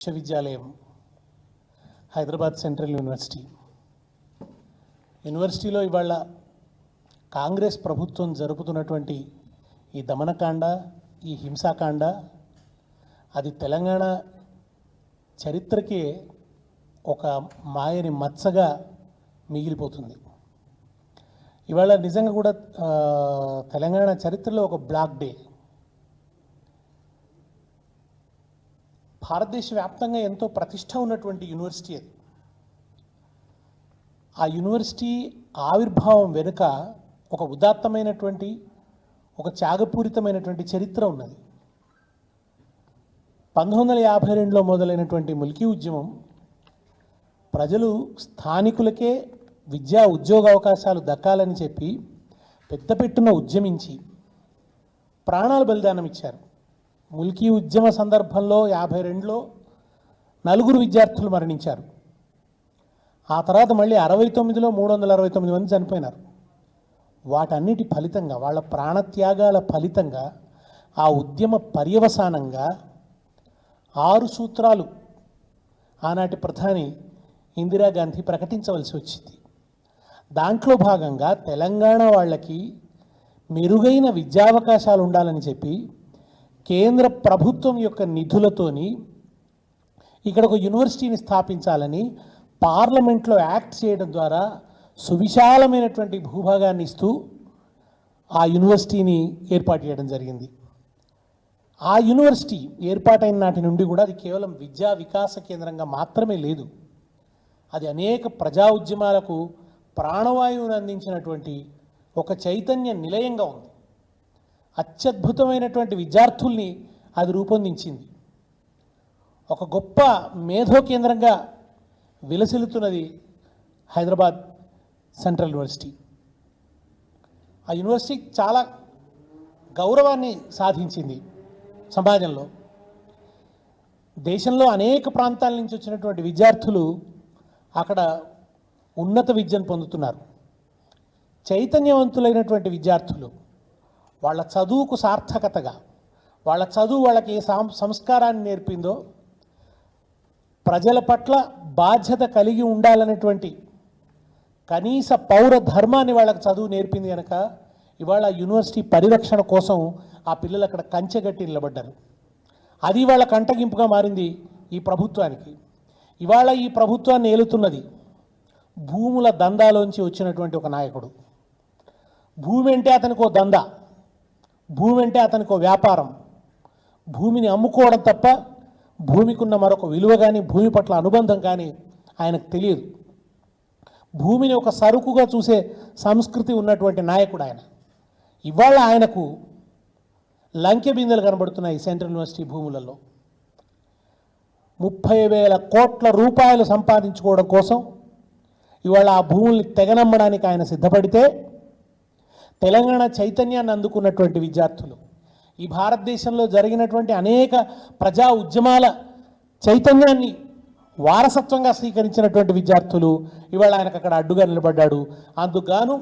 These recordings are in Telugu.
విశ్వవిద్యాలయం హైదరాబాద్ సెంట్రల్ యూనివర్సిటీలో ఇవాళ కాంగ్రెస్ ప్రభుత్వం జరుపుతున్నటువంటి ఈ దమనకాండ, ఈ హింసాకాండ అది తెలంగాణ చరిత్రకే ఒక మాయని మచ్చగా మిగిలిపోతుంది. ఇవాళ నిజంగా కూడా తెలంగాణ చరిత్రలో ఒక బ్లాక్ డే. భారతదేశ వ్యాప్తంగా ఎంతో ప్రతిష్ట ఉన్నటువంటి యూనివర్సిటీ అది. ఆ యూనివర్సిటీ ఆవిర్భావం వెనుక ఒక ఉదాత్తమైనటువంటి, ఒక త్యాగపూరితమైనటువంటి చరిత్ర ఉన్నది. 1952లో మొదలైనటువంటి ముల్కీ ఉద్యమం ప్రజలు స్థానికులకే విద్యా ఉద్యోగ అవకాశాలు దక్కాలని చెప్పి పెద్దపెట్టున ఉద్యమించి ప్రాణాలు బలిదానం ఇచ్చారు. ముల్కీ ఉద్యమ సందర్భంలో 52లో 4 విద్యార్థులు మరణించారు. ఆ తర్వాత మళ్ళీ 69లో 369 మంది చనిపోయినారు. వాటన్నిటి ఫలితంగా, వాళ్ళ ప్రాణత్యాగాల ఫలితంగా, ఆ ఉద్యమ పర్యవసానంగా 6 సూత్రాలు ఆనాటి ప్రధాని ఇందిరాగాంధీ ప్రకటించవలసి వచ్చింది. దాంట్లో భాగంగా తెలంగాణ వాళ్ళకి మెరుగైన విద్యావకాశాలు ఉండాలని చెప్పి కేంద్ర ప్రభుత్వం యొక్క నిధులతోని ఇక్కడ ఒక యూనివర్సిటీని స్థాపించాలని పార్లమెంట్లో యాక్ట్ చేయడం ద్వారా సువిశాలమైనటువంటి భూభాగాన్ని ఇస్తూ ఆ యూనివర్సిటీని ఏర్పాటు చేయడం జరిగింది. ఆ యూనివర్సిటీ ఏర్పాటైన నాటి నుండి కూడా అది కేవలం విద్యా వికాస కేంద్రంగా మాత్రమే లేదు, అది అనేక ప్రజా ఉద్యమాలకు ప్రాణవాయువును అందించినటువంటి ఒక చైతన్య నిలయంగా ఉంది. అత్యద్భుతమైనటువంటి విద్యార్థుల్ని అది రూపొందించింది. ఒక గొప్ప మేధో కేంద్రంగా విలసిల్లుతున్నది హైదరాబాద్ సెంట్రల్ యూనివర్సిటీ. ఆ యూనివర్సిటీ చాలా గౌరవాన్ని సాధించింది సమాజంలో. దేశంలో అనేక ప్రాంతాల నుంచి వచ్చినటువంటి విద్యార్థులు అక్కడ ఉన్నత విద్యను పొందుతున్నారు. చైతన్యవంతులైనటువంటి విద్యార్థులు వాళ్ళ చదువుకు సార్థకతగా, వాళ్ళ చదువు వాళ్ళకి ఏ సంస్కారాన్ని నేర్పిందో, ప్రజల పట్ల బాధ్యత కలిగి ఉండాలనేటువంటి కనీస పౌర ధర్మాన్ని వాళ్ళకి చదువు నేర్పింది కనుక ఇవాళ యూనివర్సిటీ పరిరక్షణ కోసం ఆ పిల్లలు అక్కడ కంచెగట్టి నిలబడ్డారు. అది వాళ్ళ కంటగింపుగా మారింది ఈ ప్రభుత్వానికి. ఇవాళ ఈ ప్రభుత్వాన్ని ఏలుతున్నది భూముల దందాలోంచి వచ్చినటువంటి ఒక నాయకుడు. భూమి అంటే అతనికి ఓ దందా, భూమి అంటే అతనికి ఒక వ్యాపారం. భూమిని అమ్ముకోవడం తప్ప భూమికి ఉన్న మరొక విలువ కానీ, భూమి పట్ల అనుబంధం కానీ ఆయనకు తెలియదు. భూమిని ఒక సరుకుగా చూసే సంస్కృతి ఉన్నటువంటి నాయకుడు ఆయన. ఇవాళ ఆయనకు లంకె బిందెలు కనబడుతున్నాయి సెంట్రల్ యూనివర్సిటీ భూములలో. 30,000 కోట్ల రూపాయలు సంపాదించుకోవడం కోసం ఇవాళ ఆ భూముల్ని తెగనమ్మడానికి ఆయన సిద్ధపడితే, తెలంగాణ చైతన్యాన్ని అందుకున్నటువంటి విద్యార్థులు, ఈ భారతదేశంలో జరిగినటువంటి అనేక ప్రజా ఉద్యమాల చైతన్యాన్ని వారసత్వంగా స్వీకరించినటువంటి విద్యార్థులు ఇవాళ ఆయనకు అక్కడ అడ్డుగా నిలబడ్డాడు. అందుకుగాను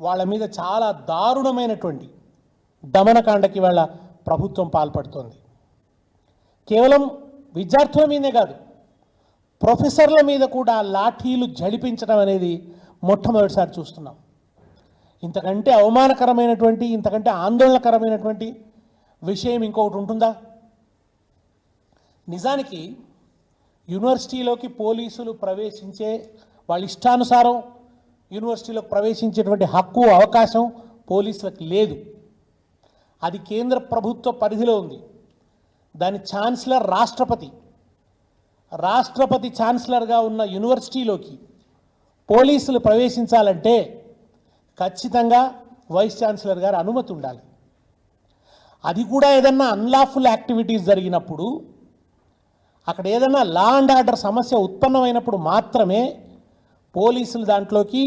వాళ్ళ మీద చాలా దారుణమైనటువంటి దమనకాండకి ఇవాళ ప్రభుత్వం పాల్పడుతోంది. కేవలం విద్యార్థుల మీదే కాదు, ప్రొఫెసర్ల మీద కూడా లాఠీలు జడిపించడం అనేది మొట్టమొదటిసారి చూస్తున్నాం. ఇంతకంటే అవమానకరమైనటువంటి, ఇంతకంటే ఆందోళనకరమైనటువంటి విషయం ఇంకొకటి ఉంటుందా? నిజానికి యూనివర్సిటీలోకి పోలీసులు ప్రవేశించే, వాళ్ళ ఇష్టానుసారం యూనివర్సిటీలోకి ప్రవేశించేటువంటి హక్కు, అవకాశం పోలీసులకు లేదు. అది కేంద్ర ప్రభుత్వ పరిధిలో ఉంది. దాని ఛాన్సలర్ రాష్ట్రపతి ఛాన్సలర్గా ఉన్న యూనివర్సిటీలోకి పోలీసులు ప్రవేశించాలంటే ఖచ్చితంగా వైస్ ఛాన్సలర్ గారు అనుమతి ఉండాలి. అది కూడా ఏదన్నా అన్లాఫుల్ యాక్టివిటీస్ జరిగినప్పుడు, అక్కడ ఏదన్నా లా అండ్ ఆర్డర్ సమస్య ఉత్పన్నమైనప్పుడు మాత్రమే పోలీసులు దాంట్లోకి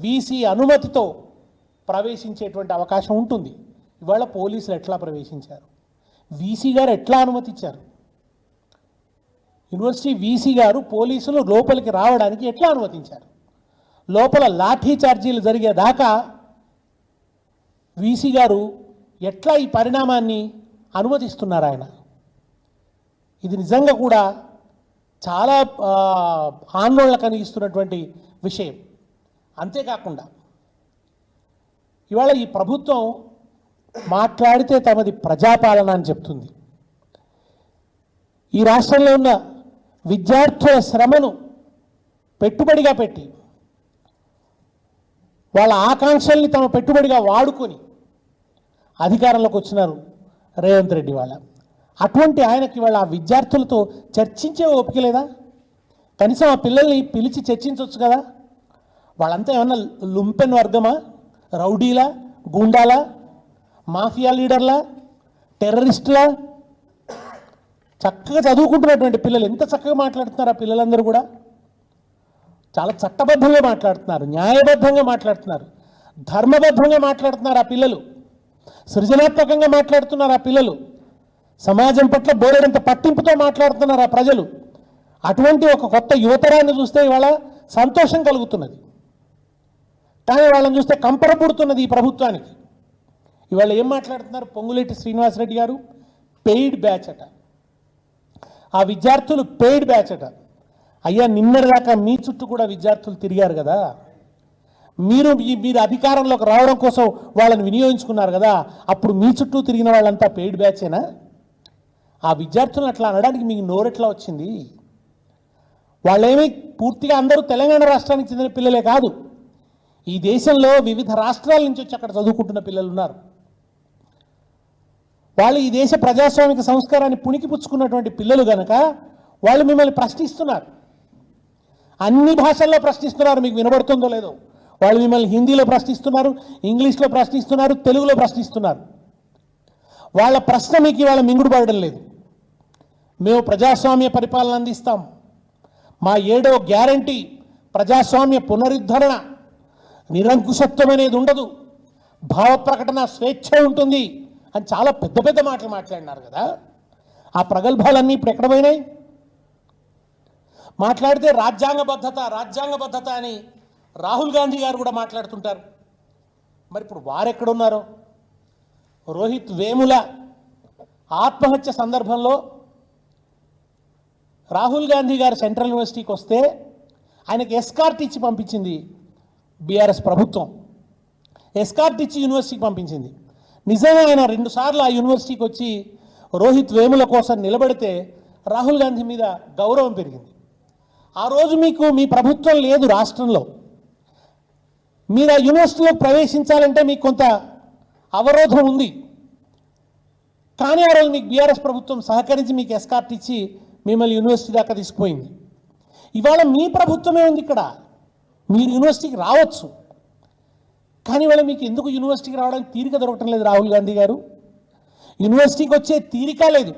వీసీ అనుమతితో ప్రవేశించేటువంటి అవకాశం ఉంటుంది. ఇవాళ పోలీసులు ఎట్లా ప్రవేశించారు? వీసీ గారు ఎట్లా అనుమతిచ్చారు? యూనివర్సిటీ వీసీ గారు పోలీసులు లోపలికి రావడానికి ఎట్లా అనుమతించారు? లోపల లాఠీ చార్జీలు జరిగేదాకా వీసీ గారు ఎట్లా ఈ పరిణామాన్ని అనుమతిస్తున్నారు ఆయన? ఇది నిజంగా కూడా చాలా ఆందోళన కలిగిస్తున్నటువంటి విషయం. అంతేకాకుండా ఇవాళ ఈ ప్రభుత్వం మాట్లాడితే తమది ప్రజాపాలన అని చెప్తుంది. ఈ రాష్ట్రంలో ఉన్న విద్యార్థుల శ్రమను పెట్టుబడిగా పెట్టి వాళ్ళ ఆకాంక్షల్ని తమ పెట్టుబడిగా వాడుకొని అధికారంలోకి వచ్చినారు రేవంత్ రెడ్డి వాళ్ళ. అటువంటి ఆయనకి వాళ్ళ ఆ విద్యార్థులతో చర్చించే ఓపిక లేదా? కనీసం ఆ పిల్లల్ని పిలిచి చర్చించవచ్చు కదా. వాళ్ళంతా ఏమన్నా లుంపెన్ వర్గమా, రౌడీలా, గూండాలా, మాఫియా లీడర్లా, టెర్రరిస్టులా? చక్కగా చదువుకుంటున్నటువంటి పిల్లలు ఎంత చక్కగా మాట్లాడుతున్నారు. ఆ పిల్లలందరూ కూడా చాలా చట్టబద్ధంగా మాట్లాడుతున్నారు, న్యాయబద్ధంగా మాట్లాడుతున్నారు, ధర్మబద్ధంగా మాట్లాడుతున్నారు. ఆ పిల్లలు సృజనాత్మకంగా మాట్లాడుతున్నారు. ఆ పిల్లలు సమాజం పట్ల బోలెడంత పట్టింపుతో మాట్లాడుతున్నారు ఆ ప్రజలు. అటువంటి ఒక కొత్త యువతరాన్ని చూస్తే ఇవాళ సంతోషం కలుగుతున్నది. కానీ వాళ్ళని చూస్తే కంపర పుడుతున్నది ఈ ప్రభుత్వానికి. ఇవాళ ఏం మాట్లాడుతున్నారు? పొంగులేటి శ్రీనివాసరెడ్డి గారు పెయిడ్ బ్యాచ్ అట, ఆ విద్యార్థులు పెయిడ్ బ్యాచ్ అట. అయ్యా, నిన్నటిదాకా మీ చుట్టూ కూడా విద్యార్థులు తిరిగారు కదా, మీరు అధికారంలోకి రావడం కోసం వాళ్ళని వినియోగించుకున్నారు కదా, అప్పుడు మీ చుట్టూ తిరిగిన వాళ్ళంతా పెయిడ్ బ్యాచేనా? ఆ విద్యార్థులను అట్లా అనడానికి మీకు నోరెట్లా వచ్చింది? వాళ్ళేమీ పూర్తిగా అందరూ తెలంగాణ రాష్ట్రానికి చెందిన పిల్లలే కాదు, ఈ దేశంలో వివిధ రాష్ట్రాల నుంచి వచ్చి అక్కడ చదువుకుంటున్న పిల్లలు ఉన్నారు. వాళ్ళు ఈ దేశ ప్రజాస్వామిక సంస్కారాన్ని పుణికిపుచ్చుకున్నటువంటి పిల్లలు కనుక వాళ్ళు మిమ్మల్ని ప్రశ్నిస్తున్నారు, అన్ని భాషల్లో ప్రశ్నిస్తున్నారు. మీకు వినబడుతుందో లేదో, వాళ్ళు మిమ్మల్ని హిందీలో ప్రశ్నిస్తున్నారు, ఇంగ్లీష్లో ప్రశ్నిస్తున్నారు, తెలుగులో ప్రశ్నిస్తున్నారు. వాళ్ళ ప్రశ్న మీకు ఇవాళ మింగుడు పడడం లేదు. మేము ప్రజాస్వామ్య పరిపాలన అందిస్తాం, మా 7వ గ్యారంటీ ప్రజాస్వామ్య పునరుద్ధరణ, నిరంకుశత్వం అనేది ఉండదు, భావ ప్రకటన స్వేచ్ఛ ఉంటుంది అని చాలా పెద్ద పెద్ద మాటలు మాట్లాడినారు కదా. ఆ ప్రగల్భాలన్నీ ఇప్పుడు ఎక్కడ పోయినాయి? మాట్లాడితే రాజ్యాంగబద్ధత అని రాహుల్ గాంధీ గారు కూడా మాట్లాడుతుంటారు. మరి ఇప్పుడు వారెక్కడున్నారో? రోహిత్ వేముల ఆత్మహత్య సందర్భంలో రాహుల్ గాంధీ గారు సెంట్రల్ యూనివర్సిటీకి వస్తే ఆయనకి ఎస్కార్ట్ ఇచ్చి పంపించింది బీఆర్ఎస్ ప్రభుత్వం. ఎస్కార్ట్ ఇచ్చి యూనివర్సిటీకి పంపించింది. నిజంగా ఆయన 2 సార్లు ఆ యూనివర్సిటీకి వచ్చి రోహిత్ వేముల కోసం నిలబడితే రాహుల్ గాంధీ మీద గౌరవం పెరిగింది. ఆ రోజు మీకు మీ ప్రభుత్వం లేదు రాష్ట్రంలో, మీరు ఆ యూనివర్సిటీలో ప్రవేశించాలంటే మీకు కొంత అవరోధం ఉంది. కానీ ఆ రోజు మీకు బీఆర్ఎస్ ప్రభుత్వం సహకరించి మీకు ఎస్కార్ట్ ఇచ్చి మిమ్మల్ని యూనివర్సిటీ దాకా తీసుకుపోయింది. ఇవాళ మీ ప్రభుత్వమే ఉంది ఇక్కడ, మీరు యూనివర్సిటీకి రావచ్చు. కానీ ఇవాళ మీకు ఎందుకు యూనివర్సిటీకి రావడానికి తీరిక దొరకటం లేదు? రాహుల్ గాంధీ గారు యూనివర్సిటీకి వచ్చే తీరిక లేదు,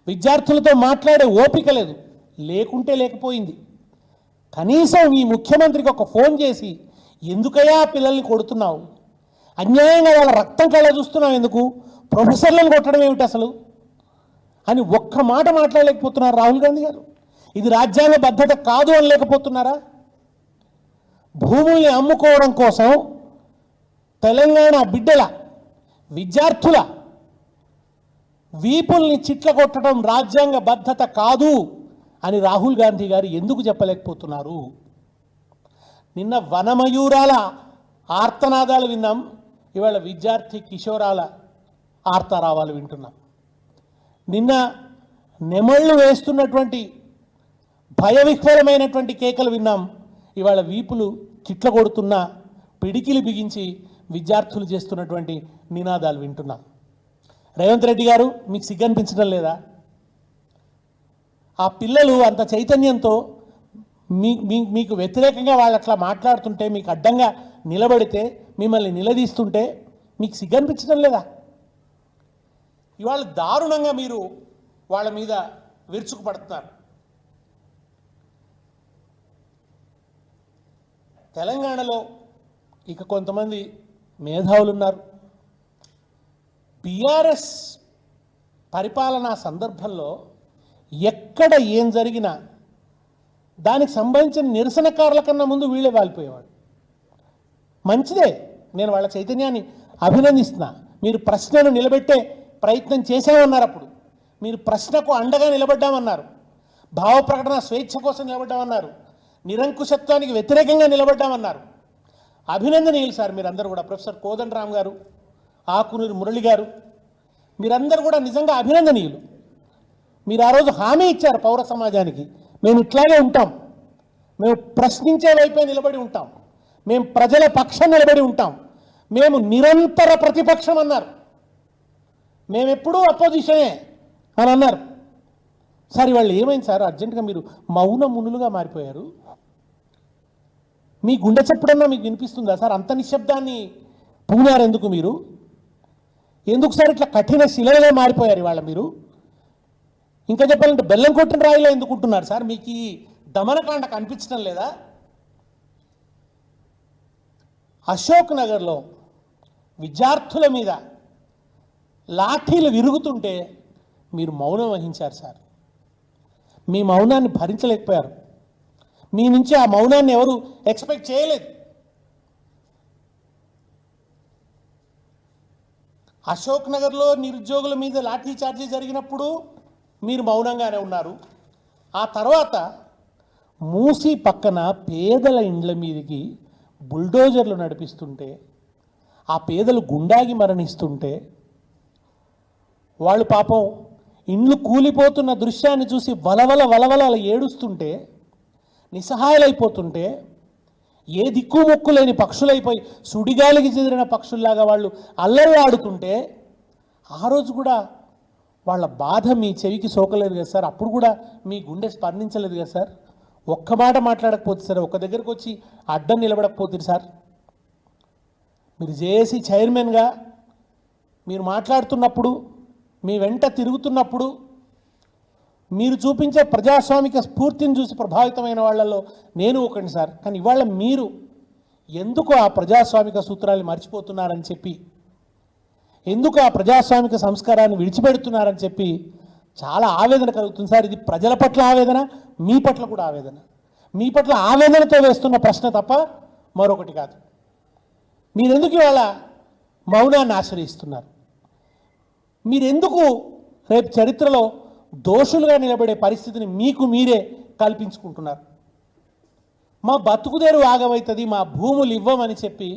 విద్యార్థులతో మాట్లాడే ఓపిక లేదు, లేకుంటే లేకపోయింది. కనీసం ఈ ముఖ్యమంత్రికి ఒక ఫోన్ చేసి ఎందుకయ్యా పిల్లల్ని కొడుతున్నావు, అన్యాయంగా వాళ్ళ రక్తం కళ్ళ చూస్తున్నావు, ఎందుకు ప్రొఫెసర్లను కొట్టడం ఏమిటి అసలు అని ఒక్క మాట మాట్లాడలేకపోతున్నారు రాహుల్ గాంధీ గారు. ఇది రాజ్యాంగ బద్ధత కాదు అని లేకపోతున్నారా? భూముల్ని అమ్ముకోవడం కోసం తెలంగాణ బిడ్డల విద్యార్థుల వీపుల్ని చిట్ల కొట్టడం రాజ్యాంగ బద్ధత కాదు అని రాహుల్ గాంధీ గారు ఎందుకు చెప్పలేకపోతున్నారు? నిన్న వనమయూరాల ఆర్తనాదాలు విన్నాం, ఇవాళ విద్యార్థి కిషోరాల ఆర్తరావాలు వింటున్నాం. నిన్న నెమళ్ళు వేస్తున్నటువంటి భయవిహ్వలమైనటువంటి కేకలు విన్నాం, ఇవాళ వీపులు చిట్ల కొడుతున్న పిడికిలు బిగించి విద్యార్థులు చేస్తున్నటువంటి నినాదాలు వింటున్నాం. రేవంత్ రెడ్డి గారు, మీకు సిగ్గనిపించడం లేదా? ఆ పిల్లలు అంత చైతన్యంతో మీకు వ్యతిరేకంగా వాళ్ళు అట్లా మాట్లాడుతుంటే, మీకు అడ్డంగా నిలబడితే, మిమ్మల్ని నిలదీస్తుంటే మీకు సిగ్గనిపించడం లేదా? ఇవాళ దారుణంగా మీరు వాళ్ళ మీద విరుచుకుపడుతున్నారు. తెలంగాణలో ఇక కొంతమంది మేధావులు ఉన్నారు. బీఆర్ఎస్ పరిపాలనా సందర్భంలో ఎక్కడ ఏం జరిగినా దానికి సంబంధించిన నిరసనకారుల కన్నా ముందు వీళ్ళే వాలిపోయేవాడు. మంచిదే, నేను వాళ్ళ చైతన్యాన్ని అభినందిస్తున్నా. మీరు ప్రశ్నను నిలబెట్టే ప్రయత్నం చేశామన్నారు, అప్పుడు మీరు ప్రశ్నకు అండగా నిలబడ్డామన్నారు. భావ ప్రకటన స్వేచ్ఛ కోసం నిలబడ్డామన్నారు, నిరంకుశత్వానికి వ్యతిరేకంగా నిలబడ్డామన్నారు. అభినందనీయులు సార్ మీరందరూ కూడా. ప్రొఫెసర్ కోదండరామ్ గారు, ఆకునూరి మురళి గారు, మీరందరూ కూడా నిజంగా అభినందనీయులు. మీరు ఆ రోజు హామీ ఇచ్చారు పౌర సమాజానికి, మేము ఇట్లాగే ఉంటాం, మేము ప్రశ్నించే వైపే నిలబడి ఉంటాం, మేము ప్రజల పక్షం నిలబడి ఉంటాం, మేము నిరంతర ప్రతిపక్షం అన్నారు, మేమెప్పుడూ అపోజిషనే అని అన్నారు. సార్ ఇవాళ ఏమైంది సార్? అర్జెంటుగా మీరు మౌన మునులుగా మారిపోయారు. మీ గుండె చప్పుడన్నా మీకు వినిపిస్తుందా సార్? అంత నిశ్శబ్దాన్ని పూనారు ఎందుకు మీరు? ఎందుకు సార్ ఇట్లా కఠిన శిలలుగా మారిపోయారు ఇవాళ మీరు? ఇంకా చెప్పాలంటే బెల్లం కొట్టిన రాయిలో ఎందుకుంటున్నారు సార్? మీకు ఈ దమనకాండ కనిపించడం లేదా? అశోక్ నగర్లో విద్యార్థుల మీద లాఠీలు విరుగుతుంటే మీరు మౌనం వహించారు సార్. మీ మౌనాన్ని భరించలేకపోయారు. మీ నుంచి ఆ మౌనాన్ని ఎవరు ఎక్స్పెక్ట్ చేయలేదు. అశోక్ నగర్లో నిరుద్యోగుల మీద లాఠీ చార్జీ జరిగినప్పుడు మీరు మౌనంగానే ఉన్నారు. ఆ తర్వాత మూసి పక్కన పేదల ఇండ్ల మీదకి బుల్డోజర్లు నడిపిస్తుంటే, ఆ పేదలు గుండాగి మరణిస్తుంటే, వాళ్ళు పాపం ఇండ్లు కూలిపోతున్న దృశ్యాన్ని చూసి వలవల వలవల ఏడుస్తుంటే, నిస్సహాయాలైపోతుంటే, ఏ దిక్కు మొక్కు లేని పక్షులైపోయి సుడిగాలికి చెదిరిన పక్షుల్లాగా వాళ్ళు అల్లరి ఆడుతుంటే, ఆ రోజు కూడా వాళ్ళ బాధ మీ చెవికి సోకలేదు కదా సార్? అప్పుడు కూడా మీ గుండె స్పందించలేదు కదా సార్? ఒక్క మాట మాట్లాడకపోతే సార్, ఒక దగ్గరకు వచ్చి అడ్డం నిలబడకపోతుంది సార్? మీరు జేఏసీ చైర్మన్గా మీరు మాట్లాడుతున్నప్పుడు, మీ వెంట తిరుగుతున్నప్పుడు, మీరు చూపించే ప్రజాస్వామిక స్ఫూర్తిని చూసి ప్రభావితమైన వాళ్ళలో నేను ఒకటి సార్. కానీ ఇవాళ మీరు ఎందుకు ఆ ప్రజాస్వామిక సూత్రాలు మర్చిపోతున్నారని చెప్పి, ఎందుకు ఆ ప్రజాస్వామిక సంస్కారాన్ని విడిచిపెడుతున్నారని చెప్పి చాలా ఆవేదన కలుగుతుంది సార్. ఇది ప్రజల పట్ల ఆవేదన, మీ పట్ల కూడా ఆవేదన. మీ పట్ల ఆవేదనతో వేస్తున్న ప్రశ్న తప్ప మరొకటి కాదు. మీరెందుకు ఇవాళ మౌనాన్ని ఆశ్రయిస్తున్నారు? మీరెందుకు రేపు చరిత్రలో దోషులుగా నిలబడే పరిస్థితిని మీకు మీరే కల్పించుకుంటున్నారు? మా బతుకుదేరు ఆగమవుతుంది, మా భూములు ఇవ్వమని చెప్పి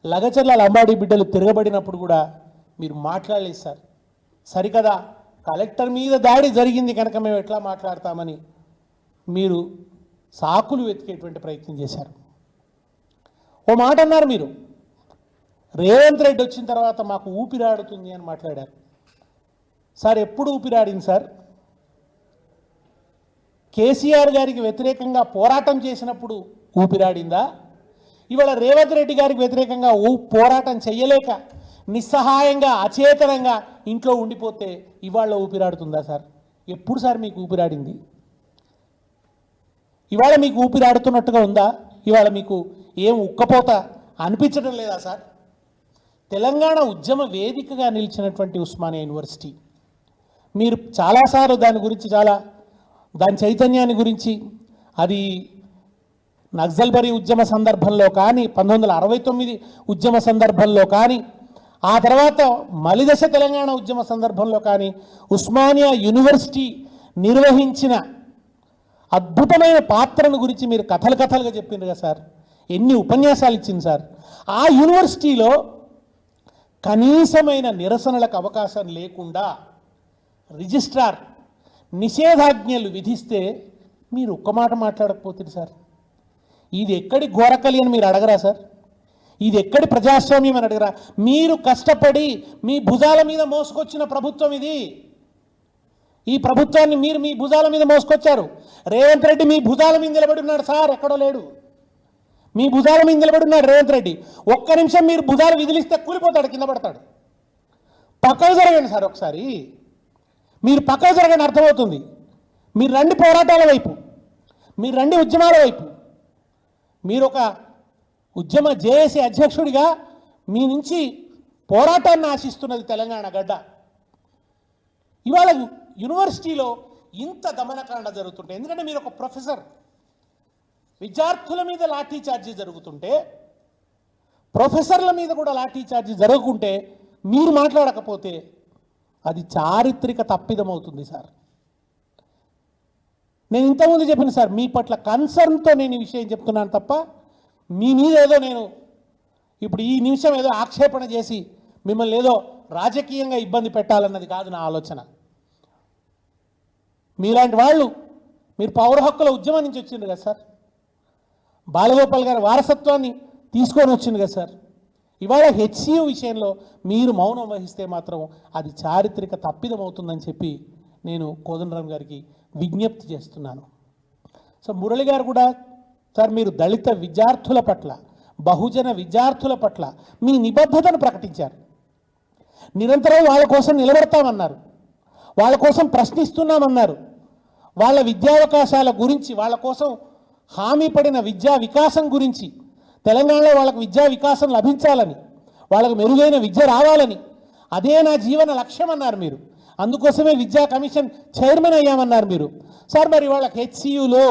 లగచర్ల లంబాడి బిడ్డలు తిరగబడినప్పుడు కూడా మీరు మాట్లాడలేదు సార్. సరికదా కలెక్టర్ మీద దాడి జరిగింది కనుక మేము ఎట్లా మాట్లాడతామని మీరు సాకులు వెతికేటువంటి ప్రయత్నం చేశారు. ఓ మాట అన్నారు మీరు, రేవంత్ రెడ్డి వచ్చిన తర్వాత మాకు ఊపిరాడుతుంది అని మాట్లాడారు. సార్ ఎప్పుడు ఊపిరాడింది సార్? కేసీఆర్ గారికి వ్యతిరేకంగా పోరాటం చేసినప్పుడు ఊపిరాడిందా? ఇవాళ రేవంత్ రెడ్డి గారికి వ్యతిరేకంగా పోరాటం చెయ్యలేక నిస్సహాయంగా అచేతనంగా ఇంట్లో ఉండిపోతే ఇవాళ ఊపిరాడుతుందా సార్? ఎప్పుడు సార్ మీకు ఊపిరాడింది? ఇవాళ మీకు ఊపిరాడుతున్నట్టుగా ఉందా? ఇవాళ మీకు ఏం ఉక్కపోత అనిపించడం లేదా సార్? తెలంగాణ ఉద్యమ వేదికగా నిలిచినటువంటి ఉస్మానియా యూనివర్సిటీ, మీరు చాలాసార్లు దాని గురించి దాని చైతన్యాన్ని గురించి, అది నక్సల్బరీ ఉద్యమ సందర్భంలో కానీ, 1969 ఉద్యమ సందర్భంలో కానీ, ఆ తర్వాత మలిదశ తెలంగాణ ఉద్యమ సందర్భంలో కానీ ఉస్మానియా యూనివర్సిటీ నిర్వహించిన అద్భుతమైన పాత్రను గురించి మీరు కథలుగా చెప్పిండ్రు కదా సార్? ఎన్ని ఉపన్యాసాలు ఇచ్చింది సార్? ఆ యూనివర్సిటీలో కనీసమైన నిరసనలకు అవకాశం లేకుండా రిజిస్ట్రార్ నిషేధాజ్ఞలు విధిస్తే మీరు ఒక్క మాట మాట్లాడకపోతుంది సార్. ఇది ఎక్కడి ఘోరకలి అని మీరు అడగరా సార్? ఇది ఎక్కడి ప్రజాస్వామ్యం అని అడగరా? మీరు కష్టపడి మీ భుజాల మీద మోసుకొచ్చిన ప్రభుత్వం ఇది. ఈ ప్రభుత్వాన్ని మీరు మీ భుజాల మీద మోసుకొచ్చారు. రేవంత్ రెడ్డి మీ భుజాల మీద నిలబడి ఉన్నాడు సార్, ఎక్కడో లేడు. మీ భుజాల మీద నిలబడి ఉన్నాడు రేవంత్ రెడ్డి. ఒక్క నిమిషం మీరు భుజాలు విదిలిస్తే కూలిపోతాడు, కింద పడతాడు. పక్కకు జరగండి సార్, ఒకసారి మీరు పక్కకు జరగండి, అర్థమవుతుంది. మీరు రండి పోరాటాల వైపు, మీరు రండి ఉద్యమాల వైపు. మీరు ఒక ఉద్యమ జేఏసీ అధ్యక్షుడిగా మీ నుంచి పోరాటాన్ని ఆశిస్తున్నది తెలంగాణ గడ్డ. ఇవాళ యూనివర్సిటీలో ఇంత దమనకాండ జరుగుతుంటే, ఎందుకంటే మీరు ఒక ప్రొఫెసర్, విద్యార్థుల మీద లాఠీ చార్జీ జరుగుతుంటే, ప్రొఫెసర్ల మీద కూడా లాఠీ చార్జీ జరగకుంటే మీరు మాట్లాడకపోతే అది చారిత్రక తప్పిదం అవుతుంది సార్. నేను ఇంతకుముందు చెప్పిన సార్, మీ పట్ల కన్సర్న్తో నేను ఈ విషయం చెప్తున్నాను తప్ప మీ మీద ఏదో నేను ఇప్పుడు ఈ నిమిషం ఏదో ఆక్షేపణ చేసి మిమ్మల్ని ఏదో రాజకీయంగా ఇబ్బంది పెట్టాలన్నది కాదు నా ఆలోచన. మీలాంటి వాళ్ళు, మీరు పౌర హక్కుల ఉద్యమం నుంచి వచ్చింది కదా సార్, బాలగోపాల్ గారి వారసత్వాన్ని తీసుకొని వచ్చింది కదా సార్. ఇవాళ హెచ్సియు విషయంలో మీరు మౌనం వహిస్తే మాత్రం అది చారిత్రక తప్పిదం అవుతుందని చెప్పి నేను కోదండరాం గారికి విజ్ఞప్తి చేస్తున్నాను. సో మురళి గారు కూడా సార్, మీరు దళిత విద్యార్థుల పట్ల, బహుజన విద్యార్థుల పట్ల మీ నిబద్ధతను ప్రకటించారు. నిరంతరం వాళ్ళ కోసం నిలబడతామన్నారు, వాళ్ళ కోసం ప్రశ్నిస్తున్నామన్నారు, వాళ్ళ విద్యావకాశాల గురించి, వాళ్ళ కోసం హామీ పడిన విద్యా వికాసం గురించి, తెలంగాణలో వాళ్ళకు విద్యా వికాసం లభించాలని, వాళ్ళకు మెరుగైన విద్య రావాలని, అదే నా జీవన లక్ష్యం అన్నారు మీరు. అందుకోసమే విద్యా కమిషన్ చైర్మన్ అయ్యామన్నారు మీరు. సార్, మరి వాళ్ళకి హెచ్సియులో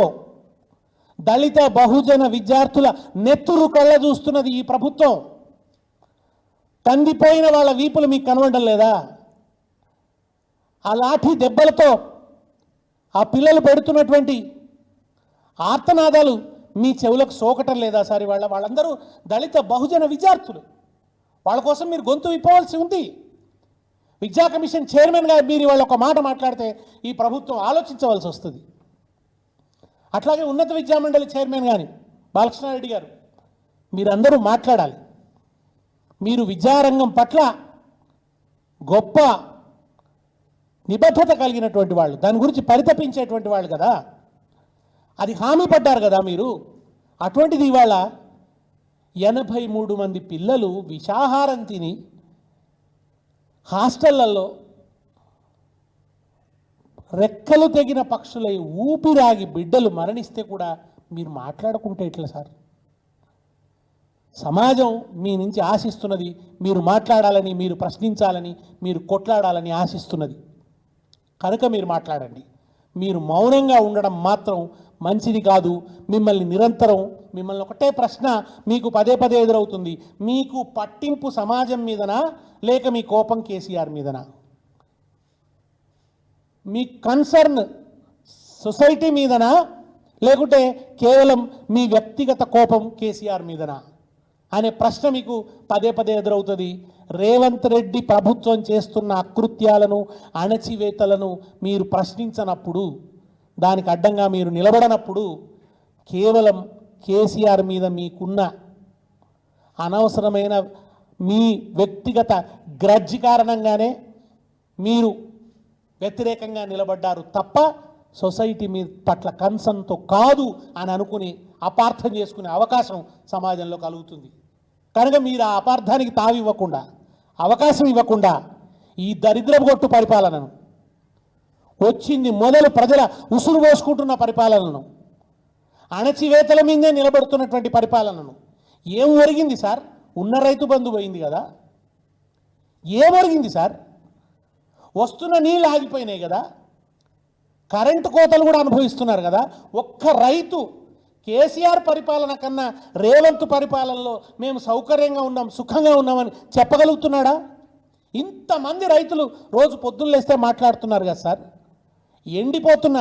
దళిత బహుజన విద్యార్థుల నెత్తురు కళ్ళ చూస్తున్నది ఈ ప్రభుత్వం. కందిపోయిన వాళ్ళ వీపులు మీకు కనబడడం లేదా? ఆ లాఠీ దెబ్బలతో ఆ పిల్లలు పెడుతున్నటువంటి ఆర్తనాదాలు మీ చెవులకు సోకటం లేదా సార్? వాళ్ళందరూ దళిత బహుజన విద్యార్థులు, వాళ్ళ కోసం మీరు గొంతు విప్పవలసి ఉంది. విద్యా కమిషన్ చైర్మన్గా మీరు వాళ్ళు ఒక మాట మాట్లాడితే ఈ ప్రభుత్వం ఆలోచించవలసి వస్తుంది. అట్లాగే ఉన్నత విద్యామండలి చైర్మన్ కానీ బాలకృష్ణారెడ్డి గారు, మీరందరూ మాట్లాడాలి. మీరు విద్యారంగం పట్ల గొప్ప నిబద్ధత కలిగినటువంటి వాళ్ళు, దాని గురించి పరితపించేటువంటి వాళ్ళు కదా, అది హామీ పడ్డారు కదా మీరు. అటువంటిది ఇవాళ 83 మంది పిల్లలు విషాహారం తిని హాస్టళ్లలో రెక్కలు తెగిన పక్షులై ఊపిరాగి బిడ్డలు మరణిస్తే కూడా మీరు మాట్లాడుకుంటే ఎట్లా సార్? సమాజం మీ నుంచి ఆశిస్తున్నది మీరు మాట్లాడాలని, మీరు ప్రశ్నించాలని, మీరు కొట్లాడాలని ఆశిస్తున్నది కనుక మీరు మాట్లాడండి. మీరు మౌనంగా ఉండడం మాత్రం మంచిది కాదు. మిమ్మల్ని ఒకటే ప్రశ్న మీకు పదే పదే ఎదురవుతుంది. మీకు పట్టింపు సమాజం మీదనా, లేక మీ కోపం కేసీఆర్ మీదనా? మీ కన్సర్న్ సొసైటీ మీదనా, లేకుంటే కేవలం మీ వ్యక్తిగత కోపం కేసీఆర్ మీదనా అనే ప్రశ్న మీకు పదే పదే ఎదురవుతుంది. రేవంత్ రెడ్డి ప్రభుత్వం చేస్తున్న అకృత్యాలను, అణచివేతలను మీరు ప్రశ్నించనప్పుడు, దానికి అడ్డంగా మీరు నిలబడనప్పుడు, కేవలం కేసీఆర్ మీద మీకున్న అనవసరమైన మీ వ్యక్తిగత గ్రడ్జ్ కారణంగానే మీరు వ్యతిరేకంగా నిలబడ్డారు తప్ప సొసైటీ మీ పట్ల కన్సర్న్తో కాదు అని అనుకుని అపార్థం చేసుకునే అవకాశం సమాజంలో కలుగుతుంది. కనుక మీరు ఆ అపార్థానికి తావివ్వకుండా, అవకాశం ఇవ్వకుండా ఈ దరిద్రపు పరిపాలనను, వచ్చింది మొదలు ప్రజల ఉసురు పోసుకుంటున్న పరిపాలనను, అణచివేతల మీదే నిలబడుతున్నటువంటి పరిపాలనను, ఏం ఒరిగింది సార్? ఉన్న రైతు బంధు పోయింది కదా, ఏం ఒరిగింది సార్? వస్తున్న నీళ్ళు ఆగిపోయినాయి కదా, కరెంటు కోతలు కూడా అనుభవిస్తున్నారు కదా. ఒక్క రైతు కేసీఆర్ పరిపాలన కన్నా రేవంత్ పరిపాలనలో మేము సౌకర్యంగా ఉన్నాం, సుఖంగా ఉన్నామని చెప్పగలుగుతున్నాడా? ఇంతమంది రైతులు రోజు పొద్దున్న లేస్తే మాట్లాడుతున్నారు కదా సార్. ఎండిపోతున్న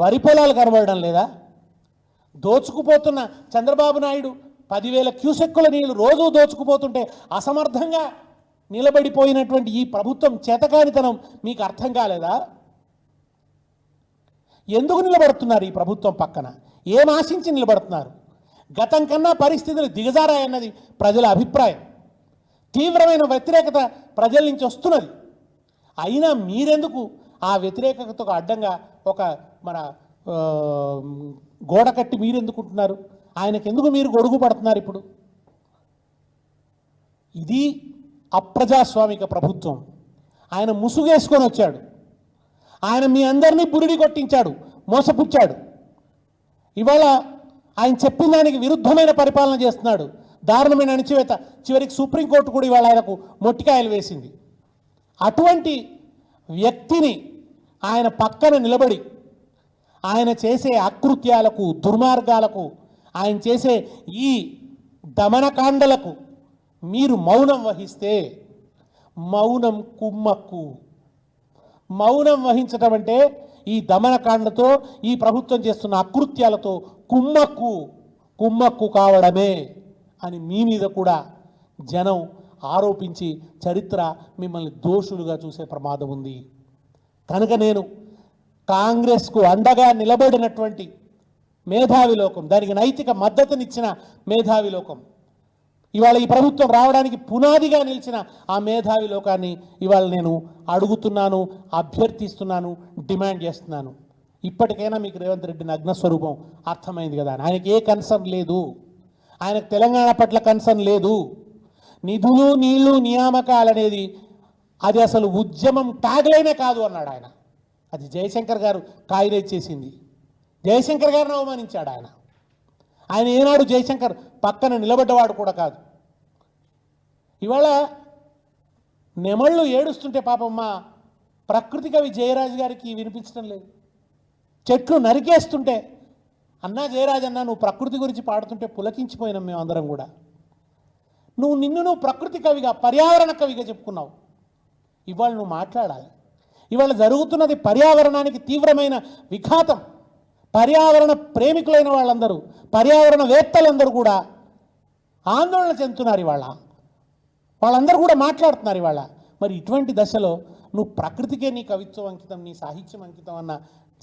వరి పొలాలు కనబడడం లేదా? దోచుకుపోతున్న చంద్రబాబు నాయుడు 10,000 క్యూసెక్కుల నీళ్లు రోజు దోచుకుపోతుంటే అసమర్థంగా నిలబడిపోయినటువంటి ఈ ప్రభుత్వం చేతకానితనం మీకు అర్థం కాలేదా? ఎందుకు నిలబడుతున్నారు ఈ ప్రభుత్వం పక్కన? ఏం ఆశించి నిలబడుతున్నారు? గతం కన్నా పరిస్థితులు దిగజారాయన్నది ప్రజల అభిప్రాయం. తీవ్రమైన వ్యతిరేకత ప్రజల నుంచి వస్తున్నది. అయినా మీరెందుకు ఆ వ్యతిరేకతకు అడ్డంగా ఒక మన గోడ కట్టి మీరెందుకుంటున్నారు? ఆయనకెందుకు మీరు గొడుగు పడుతున్నారు? ఇప్పుడు ఇది అప్రజాస్వామిక ప్రభుత్వం. ఆయన ముసుగేసుకొని వచ్చాడు. ఆయన మీ అందరినీ బురిడి కొట్టించాడు, మోసపుచ్చాడు. ఇవాళ ఆయన చెప్పిన దానికి విరుద్ధమైన పరిపాలన చేస్తున్నాడు. దారుణమైన అణచివేత, చివరికి సుప్రీంకోర్టు కూడా ఇవాళ ఆయనకు మొట్టికాయలు వేసింది. అటువంటి వ్యక్తిని ఆయన పక్కన నిలబడి ఆయన చేసే అకృత్యాలకు, దుర్మార్గాలకు, ఆయన చేసే ఈ దమనకాండలకు మీరు మౌనం వహిస్తే, మౌనం కుమ్మక్కు. మౌనం వహించటం అంటే ఈ దమనకాండతో ఈ ప్రభుత్వం చేస్తున్న అకృత్యాలతో కుమ్మక్కు కావడమే అని మీ మీద కూడా జనం ఆరోపించి చరిత్ర మిమ్మల్ని దోషులుగా చూసే ప్రమాదం ఉంది. కనుక నేను కాంగ్రెస్కు అండగా నిలబడినటువంటి మేధావి లోకం, దానికి నైతిక మద్దతునిచ్చిన మేధావి లోకం, ఇవాళ ఈ ప్రభుత్వం రావడానికి పునాదిగా నిలిచిన ఆ మేధావి లోకాన్ని ఇవాళ నేను అడుగుతున్నాను, అభ్యర్థిస్తున్నాను, డిమాండ్ చేస్తున్నాను. ఇప్పటికైనా మీకు రేవంత్ రెడ్డి నగ్నస్వరూపం అర్థమైంది కదా. ఆయనకి ఏ కన్సర్న్ లేదు, ఆయనకు తెలంగాణ పట్ల కన్సర్న్ లేదు. నిధులు నీళ్లు నియామకాలు అనేది అది అసలు ఉద్యమం ట్యాగ్లైనే కాదు అన్నాడు ఆయన. అది జయశంకర్ గారు కాయిరేజ్ చేసింది. జయశంకర్ గారిని అవమానించాడు ఆయన. ఆయన ఏనాడు జయశంకర్ పక్కన నిలబడ్డవాడు కూడా కాదు. ఇవాళ నెమళ్ళు ఏడుస్తుంటే పాపం మా ప్రకృతి కవి జయరాజు గారికి వినిపించడం లేదు. చెట్లు నరికేస్తుంటే అన్నా జయరాజ్ అన్నా నువ్వు ప్రకృతి గురించి పాడుతుంటే పులకించిపోయినాం మేమందరం కూడా. నిన్ను ప్రకృతి కవిగా, పర్యావరణ కవిగా చెప్పుకున్నావు. ఇవాళ నువ్వు మాట్లాడాలి. ఇవాళ జరుగుతున్నది పర్యావరణానికి తీవ్రమైన విఘాతం. పర్యావరణ ప్రేమికులైన వాళ్ళందరూ, పర్యావరణవేత్తలందరూ కూడా ఆందోళన చెందుతున్నారు ఇవాళ. వాళ్ళందరూ కూడా మాట్లాడుతున్నారు ఇవాళ. మరి ఇటువంటి దశలో నువ్వు ప్రకృతికే నీ కవిత్వం అంకితం, నీ సాహిత్యం అంకితం అన్న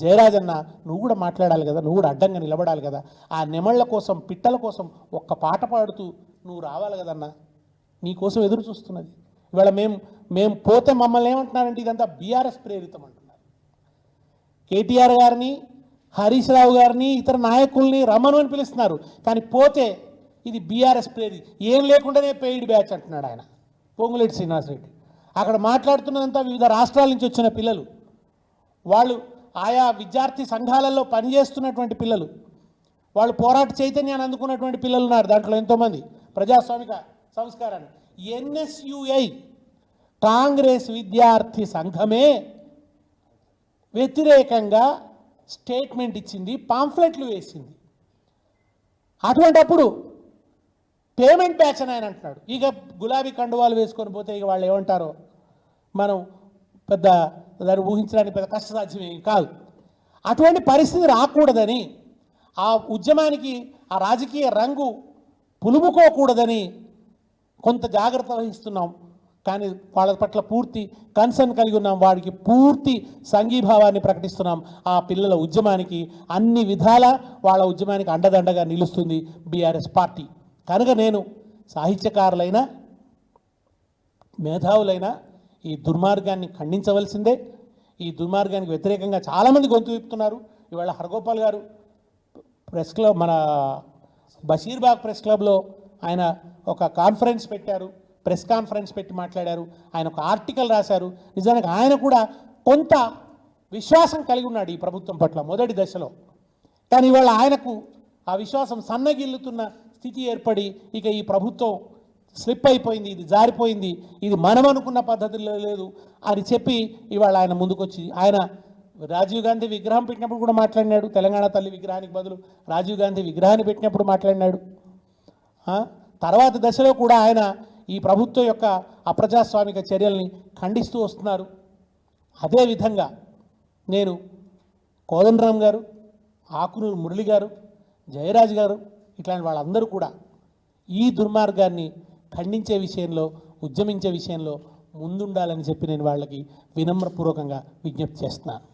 జయరాజ్ అన్న నువ్వు కూడా మాట్లాడాలి కదా, నువ్వు కూడా అడ్డంగా నిలబడాలి కదా. ఆ నెమళ్ళ కోసం, పిట్టల కోసం ఒక్క పాట పాడుతూ నువ్వు రావాలి కదన్నా. నీ కోసం ఎదురు చూస్తున్నది. ఇవాళ మేము పోతే మమ్మల్ని ఏమంటున్నారంటే ఇదంతా బీఆర్ఎస్ ప్రేరితం అంటున్నారు. కేటీఆర్ గారిని, హరీష్ రావు గారిని, ఇతర నాయకుల్ని రమ్మను అని పిలుస్తున్నారు. కానీ పోతే ఇది బీఆర్ఎస్ ప్రేరిత, ఏం లేకుండానే పెయిడ్ బ్యాచ్ అంటున్నాడు ఆయన, పొంగులేటి శ్రీనివాసరెడ్డి. అక్కడ మాట్లాడుతున్నదంతా వివిధ రాష్ట్రాల నుంచి వచ్చిన పిల్లలు, వాళ్ళు ఆయా విద్యార్థి సంఘాలలో పనిచేస్తున్నటువంటి పిల్లలు, వాళ్ళు పోరాట చైతన్యాన్ని అందుకున్నటువంటి పిల్లలు ఉన్నారు. దాంట్లో ఎంతోమంది ప్రజాస్వామిక సంస్కారాన్ని. ఎన్ఎస్యుఐ కాంగ్రెస్ విద్యార్థి సంఘమే వ్యతిరేకంగా స్టేట్మెంట్ ఇచ్చింది, పాంఫ్లెట్లు వేసింది. అటువంటప్పుడు పేమెంట్ బ్యాచ్ అని ఆయన అంటున్నాడు. ఇక గులాబీ కండువాలు వేసుకొని పోతే ఇక వాళ్ళు ఏమంటారో మనం పెద్ద దాన్ని ఊహించడానికి పెద్ద కష్టసాధ్యమేం కాదు. అటువంటి పరిస్థితి రాకూడదని, ఆ ఉద్యమానికి ఆ రాజకీయ రంగు పులుముకోకూడదని కొంత జాగ్రత్త వహిస్తున్నాం. కానీ వాళ్ళ పట్ల పూర్తి కన్సర్న్ కలిగి ఉన్నాం. వాడికి పూర్తి సంఘీభావాన్ని ప్రకటిస్తున్నాం. ఆ పిల్లల ఉద్యమానికి అన్ని విధాల వాళ్ళ ఉద్యమానికి అండదండగా నిలుస్తుంది బీఆర్ఎస్ పార్టీ. కనుక నేను సాహిత్యకారులైనా మేధావులైనా ఈ దుర్మార్గాన్ని ఖండించవలసిందే. ఈ దుర్మార్గానికి వ్యతిరేకంగా చాలామంది గొంతు విప్పుతున్నారు. ఇవాళ హరగోపాల్ గారు ప్రెస్ క్లబ్, మన బషీర్బాగ్ ప్రెస్ క్లబ్లో ఆయన ఒక కాన్ఫరెన్స్ పెట్టారు, ప్రెస్ కాన్ఫరెన్స్ పెట్టి మాట్లాడారు. ఆయన ఒక ఆర్టికల్ రాశారు. నిజానికి ఆయన కూడా కొంత విశ్వాసం కలిగి ఉన్నాడు ఈ ప్రభుత్వం పట్ల మొదటి దశలో. కానీ ఇవాళ ఆయనకు ఆ విశ్వాసం సన్నగిల్లుతున్న స్థితి ఏర్పడి ఇక ఈ ప్రభుత్వం స్లిప్ అయిపోయింది, ఇది జారిపోయింది, ఇది మనం అనుకున్న పద్ధతిలో లేదు అని చెప్పి ఇవాళ ఆయన ముందుకొచ్చి ఆయన రాజీవ్ గాంధీ విగ్రహం పెట్టినప్పుడు కూడా మాట్లాడినాడు. తెలంగాణ తల్లి విగ్రహానికి బదులు రాజీవ్ గాంధీ విగ్రహాన్ని పెట్టినప్పుడు మాట్లాడినాడు. తర్వాత దశలో కూడా ఆయన ఈ ప్రభుత్వం యొక్క అప్రజాస్వామిక చర్యల్ని ఖండిస్తూ వస్తున్నారు. అదేవిధంగా నేను కోదండరామ్ గారు, ఆకునూరు మురళి గారు, జయరాజ్ గారు ఇట్లాంటి వాళ్ళందరూ కూడా ఈ దుర్మార్గాన్ని ఖండించే విషయంలో, ఉద్యమించే విషయంలో ముందుండాలని చెప్పి నేను వాళ్ళకి వినమ్రపూర్వకంగా విజ్ఞప్తి చేస్తున్నాను.